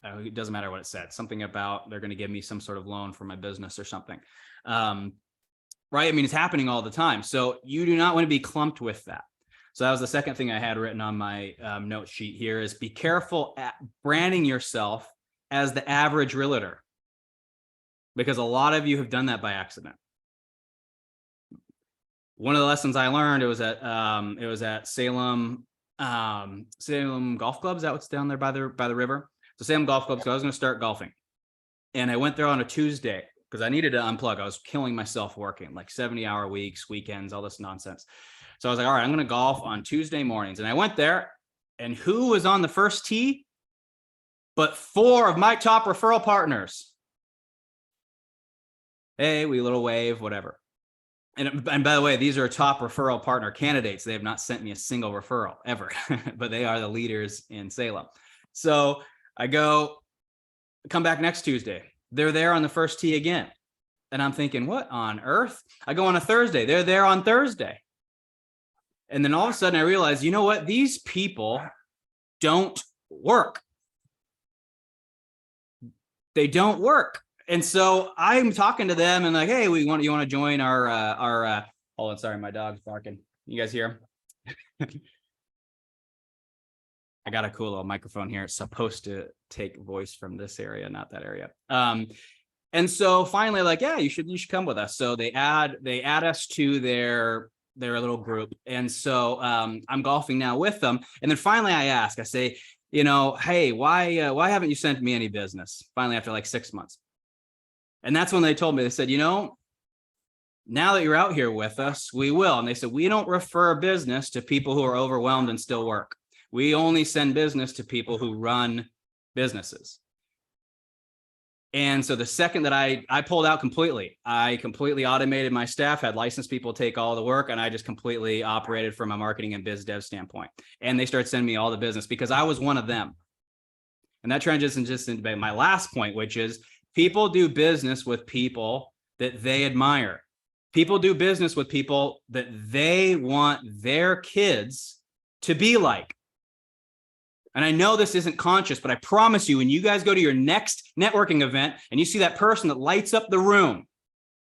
it doesn't matter what it said, something about they're going to give me some sort of loan for my business or something. Right? I mean, it's happening all the time. So you do not want to be clumped with that. So that was the second thing I had written on my note sheet here is be careful at branding yourself as the average realtor, because a lot of you have done that by accident. One of the lessons I learned, it was at Salem Golf Club. Is that what's down there by the river? So Salem Golf Club. So I was going to start golfing, and I went there on a Tuesday because I needed to unplug. I was killing myself working like 70-hour weeks, weekends, all this nonsense. So I was like, all right, I'm going to golf on Tuesday mornings. And I went there, and who was on the first tee but 4 of my top referral partners? Hey, we little wave, whatever. And by the way, these are top referral partner candidates. They have not sent me a single referral ever, but they are the leaders in Salem. So I come back next Tuesday. They're there on the first tee again. And I'm thinking, what on earth? I go on a Thursday. They're there on Thursday. And then all of a sudden I realize, you know what? These people don't work. They don't work. And so I'm talking to them and like, hey, you want to join our hold on, sorry, my dog's barking. You guys hear him? I got a cool little microphone here. It's supposed to take voice from this area, not that area. And so finally, like, yeah, you should come with us. So they add us to their little group. And so I'm golfing now with them. And then finally I say, you know, hey, why haven't you sent me any business? Finally, after like 6 months. And that's when they told me, they said, you know, now that you're out here with us, we will. And they said, we don't refer business to people who are overwhelmed and still work. We only send business to people who run businesses. And so the second that I pulled out completely, I completely automated my staff, had licensed people take all the work, and I just completely operated from a marketing and biz dev standpoint. And they started sending me all the business because I was one of them. And that transitions just into my last point, which is people do business with people that they admire. People do business with people that they want their kids to be like. And I know this isn't conscious, but I promise you, when you guys go to your next networking event and you see that person that lights up the room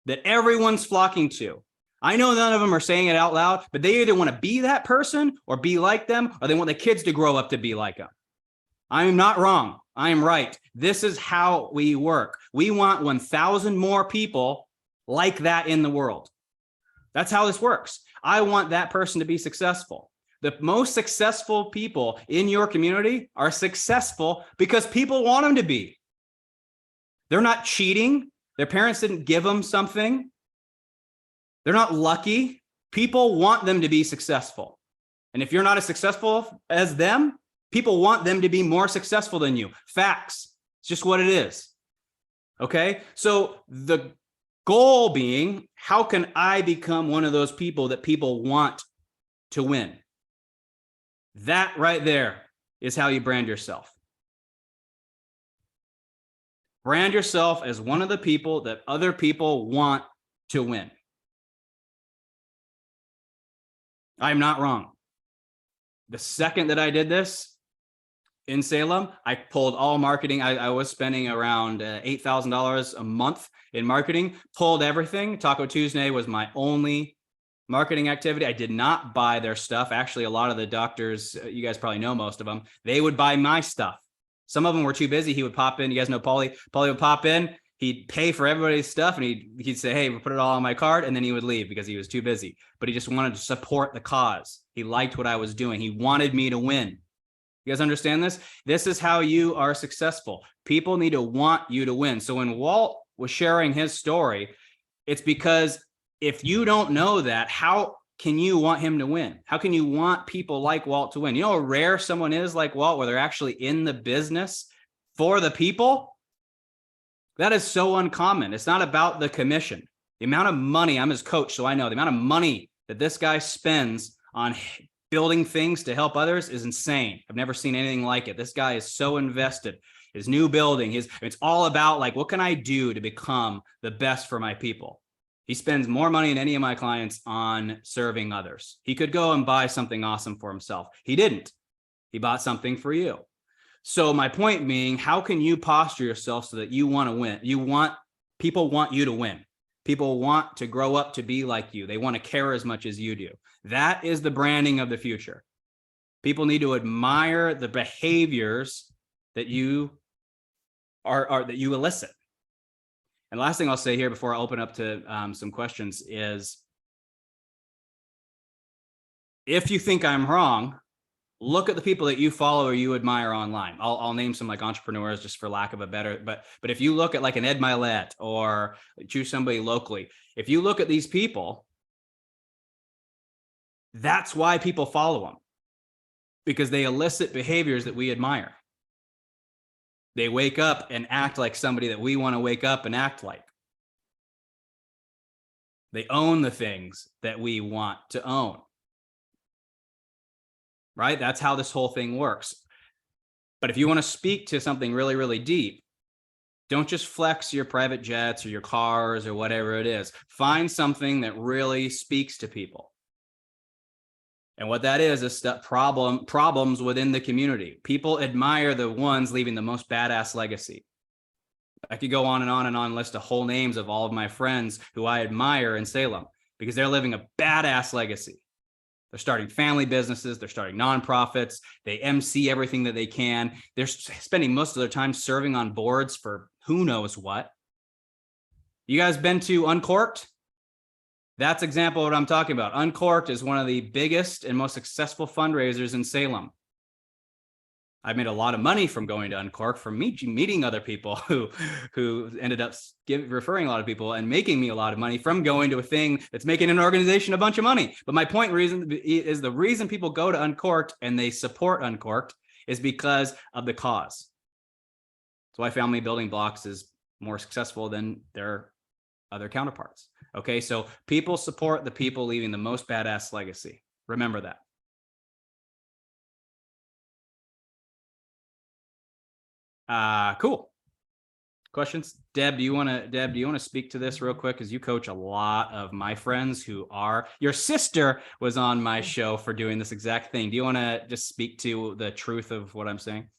that everyone's flocking to, I know none of them are saying it out loud, but they either want to be that person or be like them, or they want the kids to grow up to be like them. I am not wrong. I am right. This is how we work. We want 1,000 more people like that in the world. That's how this works. I want that person to be successful. The most successful people in your community are successful because people want them to be. They're not cheating. Their parents didn't give them something. They're not lucky. People want them to be successful. And if you're not as successful as them, people want them to be more successful than you. Facts. It's just what it is. Okay? So the goal being, how can I become one of those people that people want to win? That right there is how you brand yourself. Brand yourself as one of the people that other people want to win. I'm not wrong. The second that I did this, in Salem. I pulled all marketing. I was spending around $8,000 a month in marketing, pulled everything. Taco Tuesday was my only marketing activity. I did not buy their stuff. Actually, a lot of the doctors, you guys probably know most of them, they would buy my stuff. Some of them were too busy. He would pop in. You guys know Paulie. Paulie would pop in. He'd pay for everybody's stuff and he'd say, hey, we'll put it all on my card. And then he would leave because he was too busy. But he just wanted to support the cause. He liked what I was doing. He wanted me to win. You guys understand this? This is how you are successful. People need to want you to win. So when Walt was sharing his story, it's because if you don't know that, how can you want him to win? How can you want people like Walt to win? You know how rare someone is like Walt, where they're actually in the business for the people? That is so uncommon. It's not about the commission. The amount of money, I'm his coach, so I know the amount of money that this guy spends on building things to help others is insane. I've never seen anything like it. This guy is so invested. His new building, it's all about like, what can I do to become the best for my people? He spends more money than any of my clients on serving others. He could go and buy something awesome for himself. He didn't. He bought something for you. So my point being, how can you posture yourself so that you want to win? People want you to win. People want to grow up to be like you. They want to care as much as you do. That is the branding of the future. People need to admire the behaviors that you that you elicit. And last thing I'll say here before I open up to some questions is, if you think I'm wrong, look at the people that you follow or you admire online. I'll name some like entrepreneurs just for lack of a better, but if you look at like an Ed Mylett or choose somebody locally, if you look at these people, that's why people follow them, because they elicit behaviors that we admire. They wake up and act like somebody that we want to wake up and act like. They own the things that we want to own. Right? That's how this whole thing works. But if you want to speak to something really, really deep, don't just flex your private jets or your cars or whatever it is. Find something that really speaks to people. And what that is problems within the community. People admire the ones leaving the most badass legacy. I could go on and list a whole names of all of my friends who I admire in Salem because they're living a badass legacy. They're starting family businesses. They're starting nonprofits. They MC everything that they can. They're spending most of their time serving on boards for who knows what. You guys been to Uncorked? That's an example of what I'm talking about. Uncorked is one of the biggest and most successful fundraisers in Salem. I've made a lot of money from going to Uncorked, from meeting other people who ended up referring a lot of people and making me a lot of money from going to a thing that's making an organization a bunch of money. But my point is the reason people go to Uncorked and they support Uncorked is because of the cause. That's why Family Building Blocks is more successful than their other counterparts. Okay, so people support the people leaving the most badass legacy. Remember that. Cool. Questions? Deb, do you want to speak to this real quick? Because you coach a lot of my friends who are, your sister was on my show for doing this exact thing. Do you want to just speak to the truth of what I'm saying?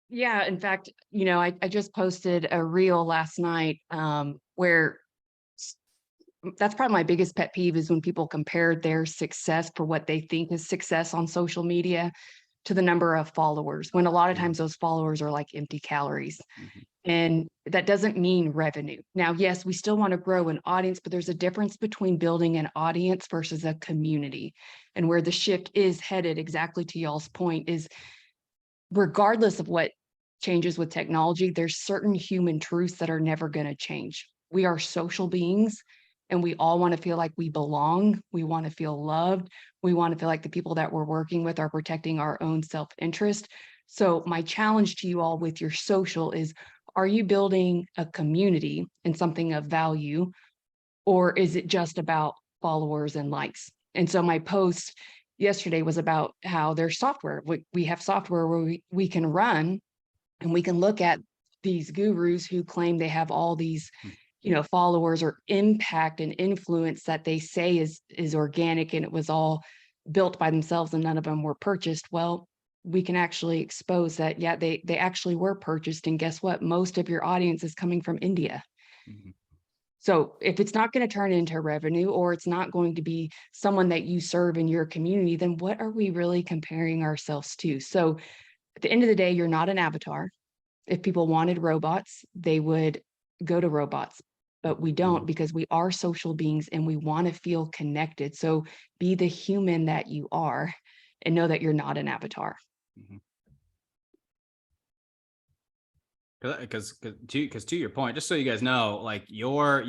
Yeah, in fact, I just posted a reel last night where that's probably my biggest pet peeve is when people compare their success for what they think is success on social media to the number of followers, when a lot of times those followers are like empty calories. And that doesn't mean revenue. Now, yes, we still want to grow an audience, but there's a difference between building an audience versus a community. And where the shift is headed, exactly to y'all's point, is regardless of what changes with technology, there's certain human truths that are never going to change. We are social beings. And we all want to feel like we belong. We want to feel loved. We want to feel like the people that we're working with are protecting our own self-interest. So my challenge to you all with your social is, are you building a community and something of value, or is it just about followers and likes? And so my post yesterday was about how there's software. We have software where we can run and we can look at these gurus who claim they have all these followers or impact and influence that they say is organic and it was all built by themselves and none of them were purchased. Well, we can actually expose that, yeah, they actually were purchased. And guess what? Most of your audience is coming from India. Mhm. So if it's not going to turn into revenue, or it's not going to be someone that you serve in your community, then what are we really comparing ourselves to? So at the end of the day, you're not an avatar. If people wanted robots, they would go to robots, but we don't, because we are social beings and we want to feel connected. So be the human that you are and know that you're not an avatar. Because to your point, just so you guys know, like you've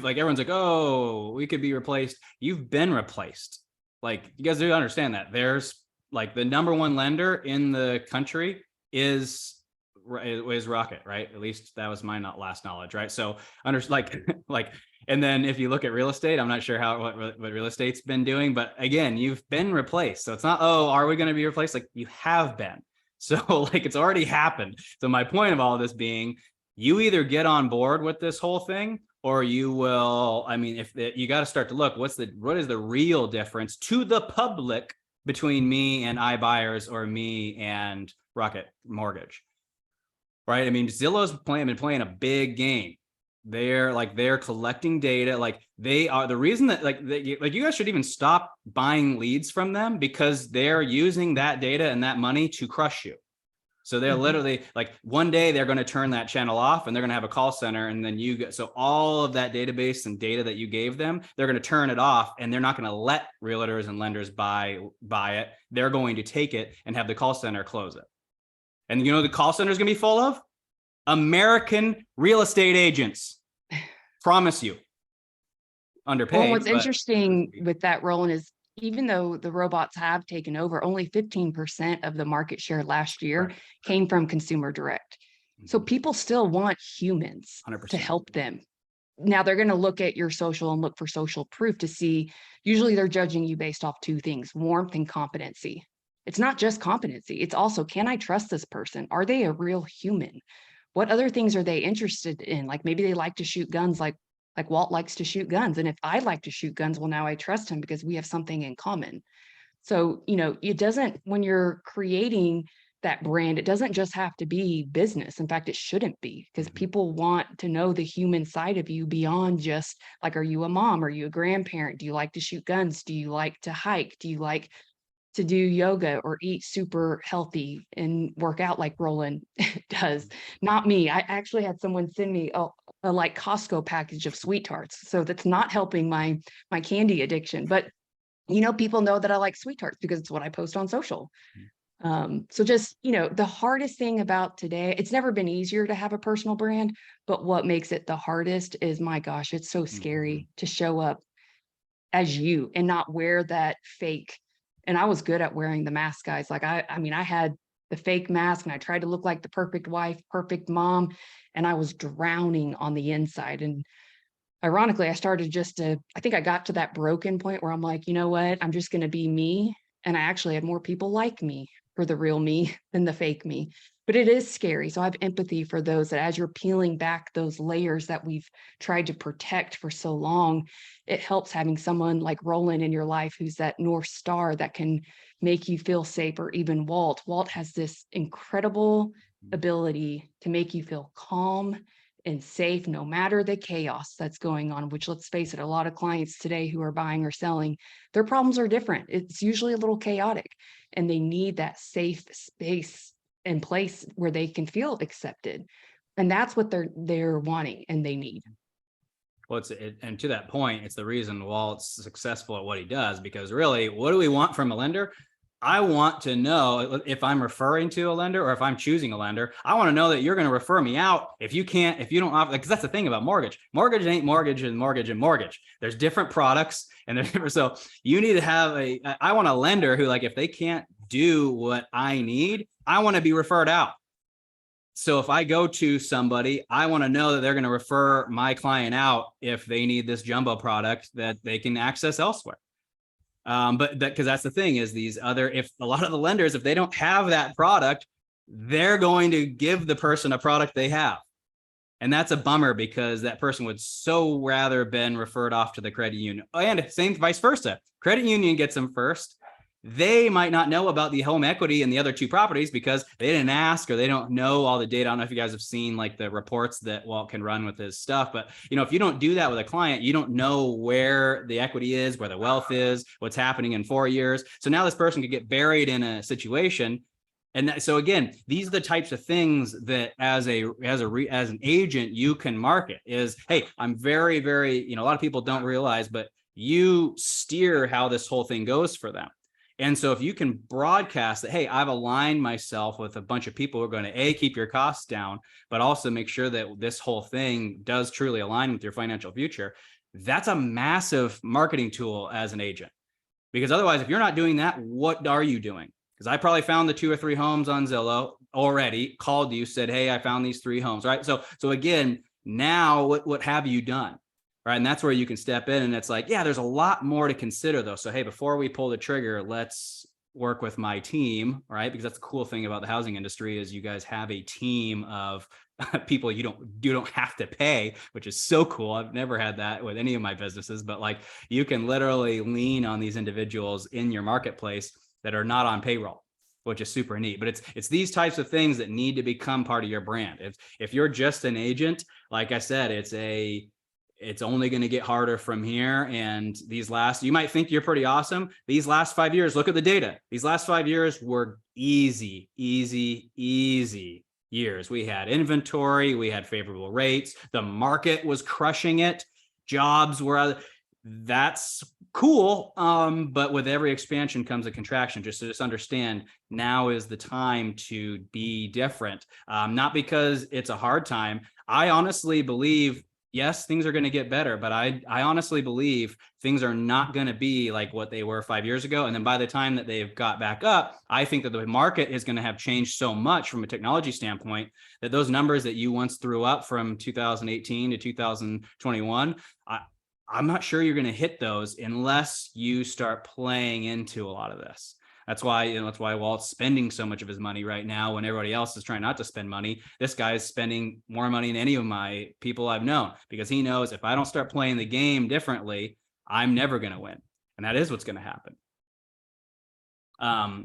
like everyone's like, oh, we could be replaced. You've been replaced. Like you guys do understand that there's like the number one lender in the country is Rocket, right? At least that was my last knowledge, right? So like, and then if you look at real estate, I'm not sure what real estate's been doing, but again, you've been replaced. So it's not, oh, are we going to be replaced? Like you have been. So like it's already happened. So my point of all of this being, you either get on board with this whole thing or you will, I mean, you got to start to look, what is the real difference to the public between me and iBuyers or me and Rocket Mortgage, right? I mean, Zillow's been playing a big game. They're collecting data. Like they are the reason that you guys should even stop buying leads from them, because they're using that data and that money to crush you. So they're literally like one day they're going to turn that channel off and they're going to have a call center. And then so all of that database and data that you gave them, they're going to turn it off and they're not going to let realtors and lenders buy it. They're going to take it and have the call center close it. And you know, the call center is going to be full of American real estate agents. Promise you. Underpaid. Well, what's interesting with that, Roland, is even though the robots have taken over, only 15% of the market share last year came from consumer direct. So people still want humans 100%. to help them. Now they're going to look at your social and look for social proof to see, usually they're judging you based off two things, warmth and competency. It's not just competency. It's also, can I trust this person? Are they a real human? What other things are they interested in? Like maybe they like to shoot guns, like Walt likes to shoot guns. And if I like to shoot guns, well, now I trust him because we have something in common. So, you know, when you're creating that brand, it doesn't just have to be business. In fact, it shouldn't be, because people want to know the human side of you beyond just like, are you a mom? Are you a grandparent? Do you like to shoot guns? Do you like to hike? Do you like to do yoga or eat super healthy and work out like Roland does? Not me. I actually had someone send me a like Costco package of sweet tarts. So that's not helping my candy addiction. But, you know, people know that I like sweet tarts because it's what I post on social. So just, you know, the hardest thing about today, it's never been easier to have a personal brand, but what makes it the hardest is, my gosh, it's so scary to show up as you and not wear that fake. And I was good at wearing the mask, guys. Like I mean, I had the fake mask and I tried to look like the perfect wife, perfect mom, and I was drowning on the inside. And ironically, I think I got to that broken point where I'm like, you know what, I'm just going to be me. And I actually had more people like me for the real me than the fake me. But it is scary. So I have empathy for those that, as you're peeling back those layers that we've tried to protect for so long, it helps having someone like Roland in your life who's that North Star that can make you feel safe, or even Walt. Walt has this incredible ability to make you feel calm and safe no matter the chaos that's going on, which, let's face it, a lot of clients today who are buying or selling, their problems are different. It's usually a little chaotic and they need that safe space and place where they can feel accepted. And that's what they're wanting and they need. Well, and to that point, it's the reason Walt's successful at what he does, because really, what do we want from a lender? I want to know if I'm referring to a lender or if I'm choosing a lender. I want to know that you're going to refer me out. If you don't offer, because that's the thing about mortgage. Mortgage ain't mortgage and mortgage and mortgage. There's different products and there's so you need to have I want a lender who, like, if they can't do what I need, I want to be referred out. So if I go to somebody, I want to know that they're going to refer my client out if they need this jumbo product that they can access elsewhere. But because that's the thing is if a lot of the lenders, if they don't have that product, they're going to give the person a product they have. And that's a bummer, because that person would so rather been referred off to the credit union, and same vice versa. Credit union gets them first. they might not know about the home equity and the other two properties because they didn't ask or they don't know all the data. I don't know if you guys have seen like the reports that Walt can run with his stuff, but if you don't do that with a client, you don't know where the equity is, where the wealth is, what's happening in 4 years. So now this person could get buried in a situation. And so again, these are the types of things that as an agent you can market is, hey, I'm very, very, a lot of people don't realize, but you steer how this whole thing goes for them. And so if you can broadcast that, hey, I've aligned myself with a bunch of people who are going to keep your costs down, but also make sure that this whole thing does truly align with your financial future. That's a massive marketing tool as an agent, because otherwise, if you're not doing that, what are you doing? Because I probably found the 2 or 3 homes on Zillow already, called you, said, hey, I found these 3 homes, right? So again, now what have you done? Right. And that's where you can step in. And it's like, yeah, there's a lot more to consider though. So, hey, before we pull the trigger, let's work with my team, right? Because that's the cool thing about the housing industry is you guys have a team of people you don't have to pay, which is so cool. I've never had that with any of my businesses, but like you can literally lean on these individuals in your marketplace that are not on payroll, which is super neat. But it's these types of things that need to become part of your brand. If you're just an agent, like I said, it's only going to get harder from here. And you might think you're pretty awesome. These last 5 years, look at the data. These last 5 years were easy years. We had inventory, we had favorable rates. The market was crushing it. Jobs were, that's cool. But with every expansion comes a contraction. Just understand now is the time to be different. Not because it's a hard time. I honestly believe, yes, things are going to get better, but I honestly believe things are not going to be like what they were 5 years ago. And then by the time that they've got back up, I think that the market is going to have changed so much from a technology standpoint that those numbers that you once threw up from 2018 to 2021, I'm not sure you're going to hit those unless you start playing into a lot of this. That's why Walt's spending so much of his money right now when everybody else is trying not to spend money. This guy is spending more money than any of my people I've known, because he knows if I don't start playing the game differently, I'm never going to win. And that is what's going to happen.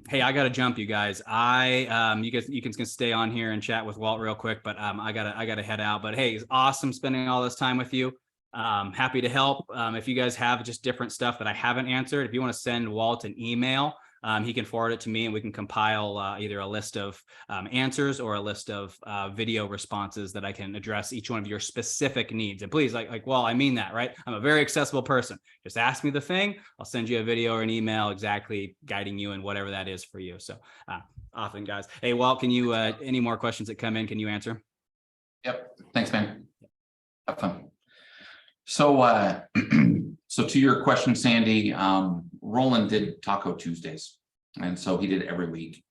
Hey, I got to jump, you guys. You can stay on here and chat with Walt real quick, but I gotta head out. But hey, it's awesome spending all this time with you. Happy to help. If you guys have just different stuff that I haven't answered, if you want to send Walt an email, he can forward it to me and we can compile either a list of answers or a list of video responses that I can address each one of your specific needs. And please, well, I mean that, right? I'm a very accessible person. Just ask me the thing. I'll send you a video or an email exactly guiding you in whatever that is for you. So often, guys. Hey, Walt, can you, any more questions that come in, can you answer? Yep. Thanks, man. Have fun. So, so to your question, Sandy, Roland did Taco Tuesdays. And so he did it every week.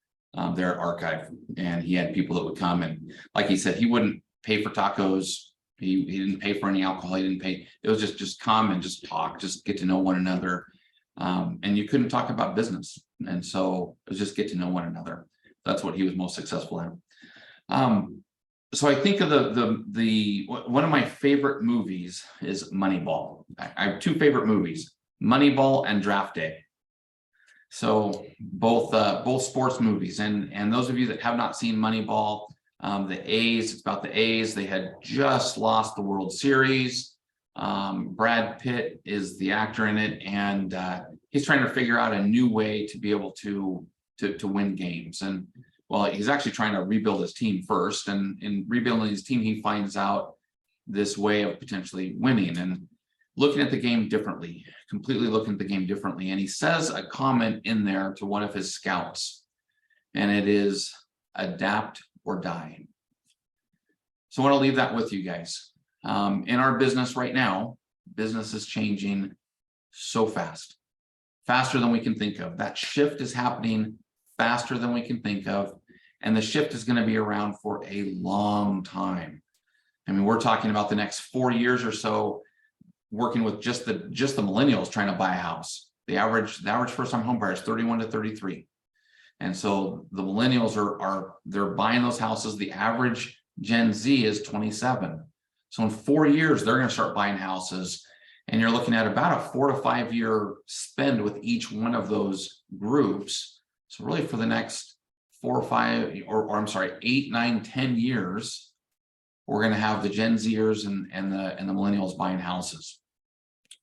They're at Archive, and he had people that would come, and like he said, he wouldn't pay for tacos. He didn't pay for any alcohol. He didn't pay. It was just come and just talk, just get to know one another. And you couldn't talk about business. And so it was just get to know one another. That's what he was most successful at. So I think of one of my favorite movies is Moneyball. I have 2 favorite movies, Moneyball and Draft Day. So both sports movies, and those of you that have not seen Moneyball, the A's, it's about the A's. They had just lost the World Series. Brad Pitt is the actor in it, and he's trying to figure out a new way to be able to win games. And well, he's actually trying to rebuild his team first, and in rebuilding his team, he finds out this way of potentially winning and looking at the game differently, completely looking at the game differently. And he says a comment in there to one of his scouts, and it is adapt or die. So I want to leave that with you guys. In our business right now, business is changing so fast, faster than we can think of. That shift is happening faster than we can think of. And the shift is going to be around for a long time. I mean, we're talking about the next 4 years or so, working with just the millennials trying to buy a house. The average first-time home buyer is 31 to 33. And so the millennials they're buying those houses. The average Gen Z is 27. So in 4 years, they're going to start buying houses. And you're looking at about a 4 to 5 year spend with each one of those groups. So really for the next 4 or 5, or I'm sorry, 8, 9, 10 years, we're going to have the Gen Zers and the millennials buying houses.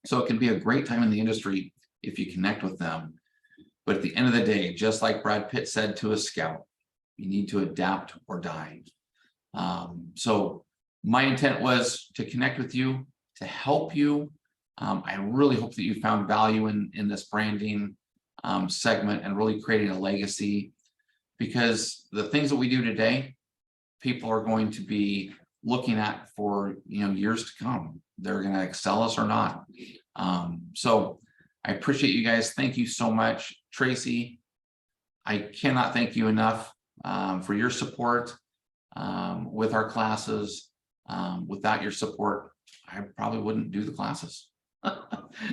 So it can be a great time in the industry if you connect with them. But at the end of the day, just like Brad Pitt said to a scout, you need to adapt or die. So my intent was to connect with you, to help you. I really hope that you found value in this branding segment and really creating a legacy, because the things that we do today, people are going to be looking at for years to come. They're going to excel us or not. So I appreciate you guys. Thank you so much. Tracy, I cannot thank you enough for your support with our classes. Without your support, I probably wouldn't do the classes.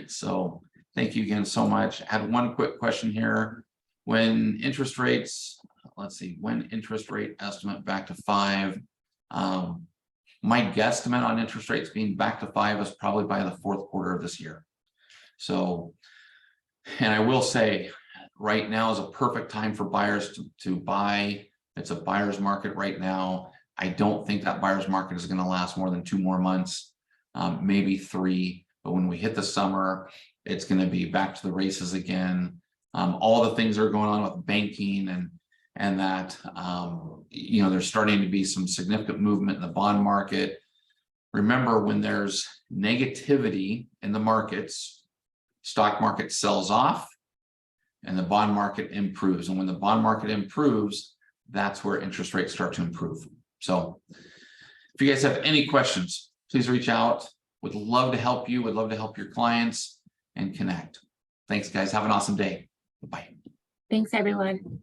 So thank you again so much. I had one quick question here. When interest rates, let's see, when interest rate estimate back to 5, my guesstimate on interest rates being back to 5 is probably by the 4th quarter of this year. So, and I will say right now is a perfect time for buyers to buy. It's a buyer's market right now. I don't think that buyer's market is going to last more than 2 more months, maybe 3. But when we hit the summer, it's going to be back to the races again. All the things that are going on with banking and that, there's starting to be some significant movement in the bond market. Remember, when there's negativity in the markets, stock market sells off and the bond market improves. And when the bond market improves, that's where interest rates start to improve. So if you guys have any questions, please reach out. Would love to help you. Would love to help your clients and connect. Thanks, guys. Have an awesome day. Bye. Thanks, everyone.